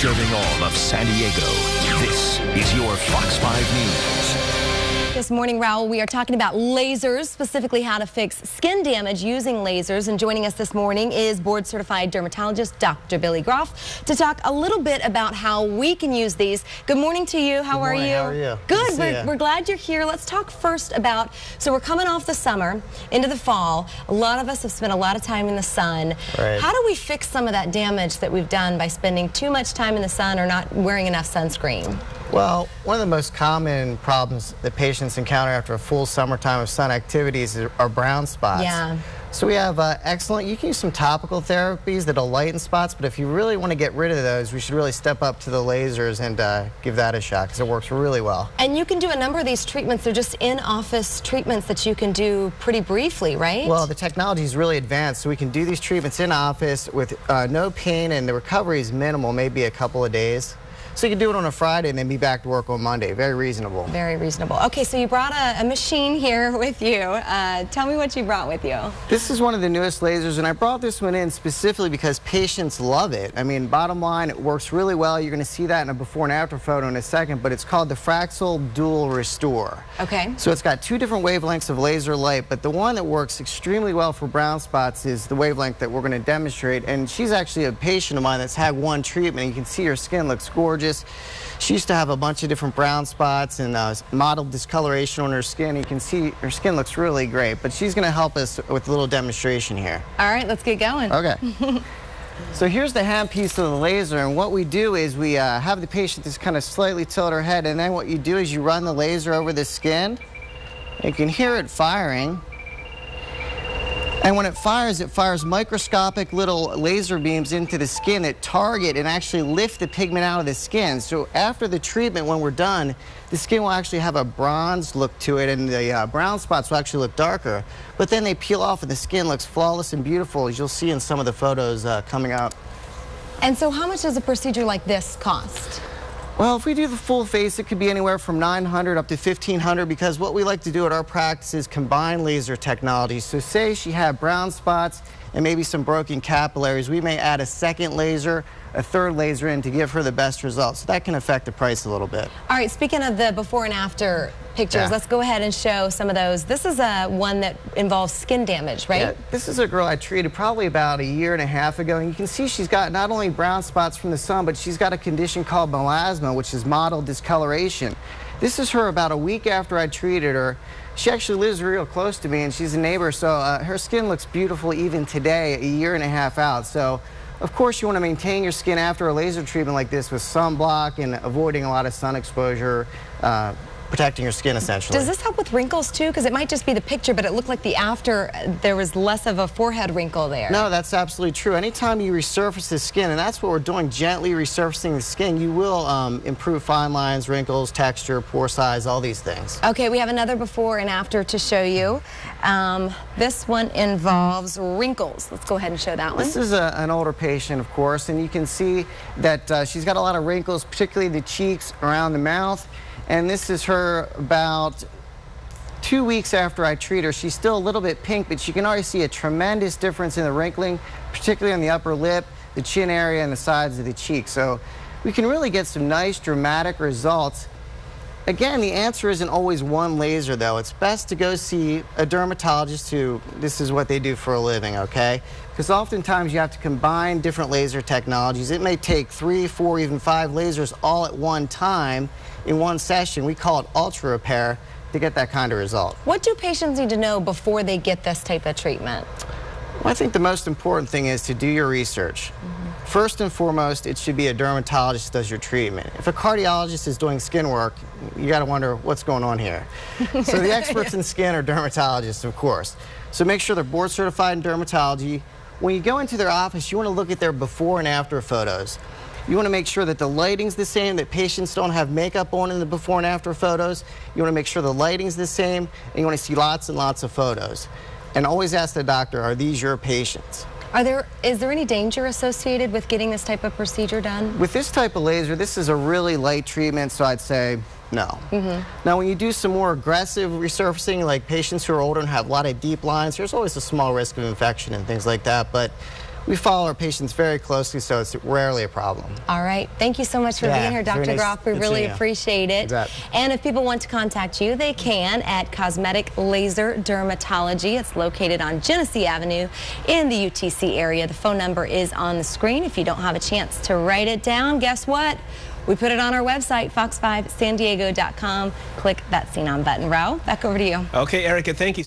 Serving all of San Diego, this is your Fox 5 News. This morning, Raul, we are talking about lasers, specifically how to fix skin damage using lasers. And joining us this morning is board-certified dermatologist Dr. Billy Groff to talk a little bit about how we can use these. Good morning to you. How are you? How are you? Good. We're glad you're here. Let's talk first about, so we're coming off the summer into the fall. A lot of us have spent a lot of time in the sun. Right. How do we fix some of that damage that we've done by spending too much time in the sun or not wearing enough sunscreen? Well, one of the most common problems that patients encounter after a full summertime of sun activities are brown spots. Yeah. So we have you can use some topical therapies that'll lighten spots, but if you really want to get rid of those, we should really step up to the lasers and give that a shot because it works really well. And you can do a number of these treatments. They're just in-office treatments that you can do pretty briefly, right? Well, the technology is really advanced, so we can do these treatments in office with no pain, and the recovery is minimal, maybe a couple of days. So you can do it on a Friday and then be back to work on Monday. Very reasonable. Very reasonable. Okay, so you brought a machine here with you. Tell me what you brought with you. This is one of the newest lasers, and I brought this one in specifically because patients love it. I mean, bottom line, it works really well. You're going to see that in a before and after photo in a second, but it's called the Fraxel Dual Restore. Okay. So it's got two different wavelengths of laser light, but the one that works extremely well for brown spots is the wavelength that we're going to demonstrate. And she's actually a patient of mine that's had one treatment. You can see her skin looks gorgeous. She used to have a bunch of different brown spots and mottled discoloration on her skin. You can see her skin looks really great, but she's going to help us with a little demonstration here. All right, let's get going. Okay. So here's the handpiece of the laser, and what we do is we have the patient just kind of slightly tilt her head, and then what you do is you run the laser over the skin. You can hear it firing. And when it fires microscopic little laser beams into the skin that target and actually lift the pigment out of the skin. So after the treatment, when we're done, the skin will actually have a bronze look to it, and the brown spots will actually look darker. But then they peel off and the skin looks flawless and beautiful, as you'll see in some of the photos coming up. And so how much does a procedure like this cost? Well, if we do the full face, it could be anywhere from $900 up to $1,500, because what we like to do at our practice is combine laser technology. So say she had brown spots and maybe some broken capillaries, we may add a second laser, a third laser in to give her the best results. So that can affect the price a little bit. All right, speaking of the before and after pictures, let's go ahead and show some of those. This is one that involves skin damage, right? Yeah, this is a girl I treated probably about a year and a half ago, and you can see she's got not only brown spots from the sun, but she's got a condition called melasma, which is mottled discoloration. This is her about a week after I treated her. She actually lives real close to me, and she's a neighbor, so her skin looks beautiful even today, a year and a half out. So, of course, you want to maintain your skin after a laser treatment like this with sunblock and avoiding a lot of sun exposure, protecting your skin essentially. Does this help with wrinkles too? Because it might just be the picture, but it looked like the after, there was less of a forehead wrinkle there. No, that's absolutely true. Anytime you resurface the skin, and that's what we're doing, gently resurfacing the skin, you will improve fine lines, wrinkles, texture, pore size, all these things. Okay, we have another before and after to show you. This one involves wrinkles. Let's go ahead and show that one. This is an older patient, of course, and you can see that she's got a lot of wrinkles, particularly the cheeks, around the mouth. And this is her about 2 weeks after I treat her. She's still a little bit pink, but you can already see a tremendous difference in the wrinkling, particularly on the upper lip, the chin area, and the sides of the cheek. So we can really get some nice, dramatic results. Again, the answer isn't always one laser, though. It's best to go see a dermatologist who, this is what they do for a living, okay? Because oftentimes you have to combine different laser technologies. It may take 3, 4, even 5 lasers all at one time in one session. We call it ultra repair to get that kind of result. What do patients need to know before they get this type of treatment? Well, I think the most important thing is to do your research. First and foremost, it should be a dermatologist does your treatment. If a cardiologist is doing skin work, you got to wonder what's going on here. So the experts in skin are dermatologists, of course. So make sure they're board certified in dermatology. When you go into their office, you want to look at their before and after photos. You want to make sure that the lighting's the same, that patients don't have makeup on in the before and after photos. You want to make sure the lighting's the same, and you want to see lots and lots of photos. And always ask the doctor, are these your patients? Is there any danger associated with getting this type of procedure done? With this type of laser, this is a really light treatment, so I'd say no. Now, when you do some more aggressive resurfacing, like patients who are older and have a lot of deep lines, there's always a small risk of infection and things like that. But we follow our patients very closely, so it's rarely a problem. All right. Thank you so much for being here, Dr. Nice. Groff. We really appreciate it. And if people want to contact you, they can at Cosmetic Laser Dermatology. It's located on Genesee Avenue in the UTC area. The phone number is on the screen. If you don't have a chance to write it down, guess what? We put it on our website, fox5sandiego.com. Click that See On button. Raul, back over to you. Okay, Erica, thank you.